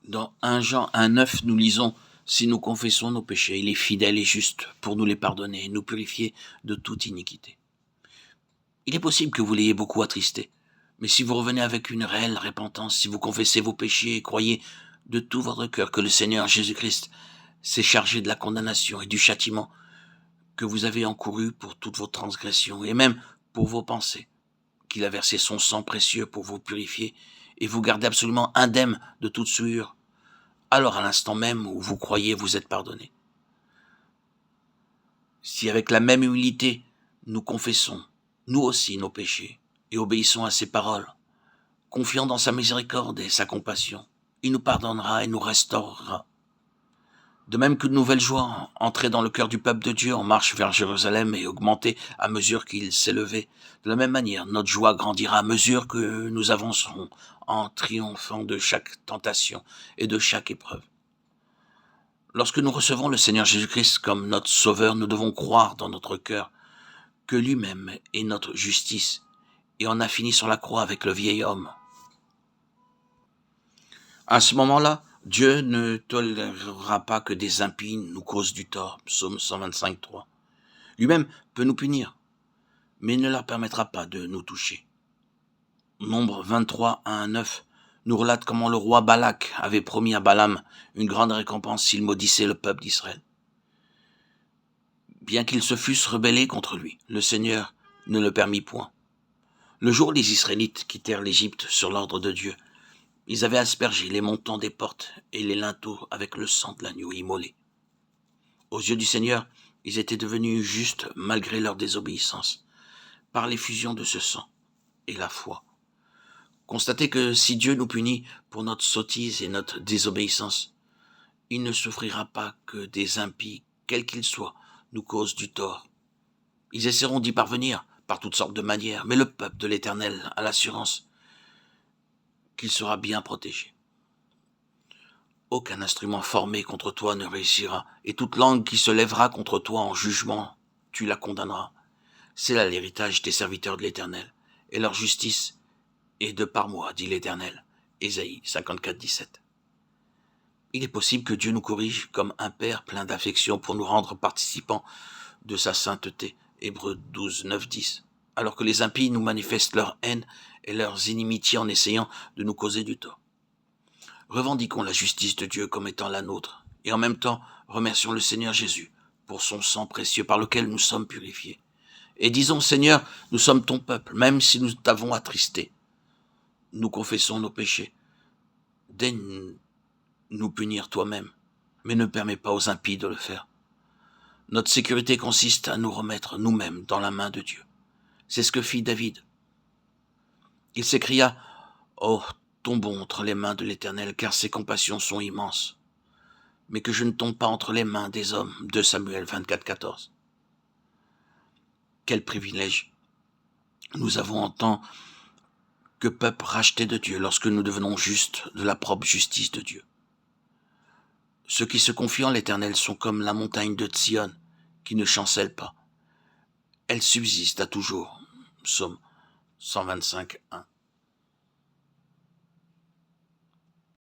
Dans 1 Jean 1,9, nous lisons « Si nous confessons nos péchés, il est fidèle et juste pour nous les pardonner et nous purifier de toute iniquité. » Il est possible que vous l'ayez beaucoup attristé, mais si vous revenez avec une réelle repentance, si vous confessez vos péchés et croyez de tout votre cœur que le Seigneur Jésus-Christ s'est chargé de la condamnation et du châtiment que vous avez encouru pour toutes vos transgressions et même pour vos pensées, qu'il a versé son sang précieux pour vous purifier et vous garder absolument indemne de toute souillure, alors à l'instant même où vous croyez vous êtes pardonné. Si avec la même humilité nous confessons, nous aussi, nos péchés, et obéissons à ses paroles, confiant dans sa miséricorde et sa compassion, il nous pardonnera et nous restaurera. De même qu'une nouvelle joie entrait dans le cœur du peuple de Dieu en marche vers Jérusalem et augmentait à mesure qu'il s'élevait, de la même manière, notre joie grandira à mesure que nous avancerons en triomphant de chaque tentation et de chaque épreuve. Lorsque nous recevons le Seigneur Jésus-Christ comme notre Sauveur, nous devons croire dans notre cœur que lui-même est notre justice et en a fini sur la croix avec le vieil homme. À ce moment-là, Dieu ne tolérera pas que des impies nous causent du tort. Psaume 125,3. Lui-même peut nous punir, mais il ne leur permettra pas de nous toucher. Nombre 23, 1 à 9 nous relate comment le roi Balak avait promis à Balaam une grande récompense s'il maudissait le peuple d'Israël. Bien qu'ils se fussent rebellés contre lui, le Seigneur ne le permit point. Le jour où les Israélites quittèrent l'Égypte sur l'ordre de Dieu, ils avaient aspergé les montants des portes et les linteaux avec le sang de l'agneau immolé. Aux yeux du Seigneur, ils étaient devenus justes malgré leur désobéissance, par l'effusion de ce sang et la foi. Constatez que si Dieu nous punit pour notre sottise et notre désobéissance, il ne souffrira pas que des impies, quels qu'ils soient, nous causent du tort. Ils essaieront d'y parvenir par toutes sortes de manières, mais le peuple de l'Éternel a l'assurance qu'il sera bien protégé. Aucun instrument formé contre toi ne réussira, et toute langue qui se lèvera contre toi en jugement, tu la condamneras. C'est là l'héritage des serviteurs de l'Éternel, et leur justice est de par moi, dit l'Éternel. Ésaïe 54, 17. Il est possible que Dieu nous corrige comme un père plein d'affection pour nous rendre participants de sa sainteté. Hébreux 12, 9, 10. Alors que les impies nous manifestent leur haine et leurs inimitiés en essayant de nous causer du tort. Revendiquons la justice de Dieu comme étant la nôtre, et en même temps remercions le Seigneur Jésus pour son sang précieux par lequel nous sommes purifiés. Et disons, Seigneur, nous sommes ton peuple, même si nous t'avons attristé. Nous confessons nos péchés. Daigne nous punir toi-même, mais ne permets pas aux impies de le faire. Notre sécurité consiste à nous remettre nous-mêmes dans la main de Dieu. C'est ce que fit David. Il s'écria « Oh, tombons entre les mains de l'Éternel, car ses compassions sont immenses. Mais que je ne tombe pas entre les mains des hommes. » 2 Samuel 24, 14. Quel privilège nous avons en tant que peuple racheté de Dieu lorsque nous devenons justes de la propre justice de Dieu. Ceux qui se confient en l'Éternel sont comme la montagne de Sion, qui ne chancelle pas. Elle subsiste à toujours. Psaume 125, 1.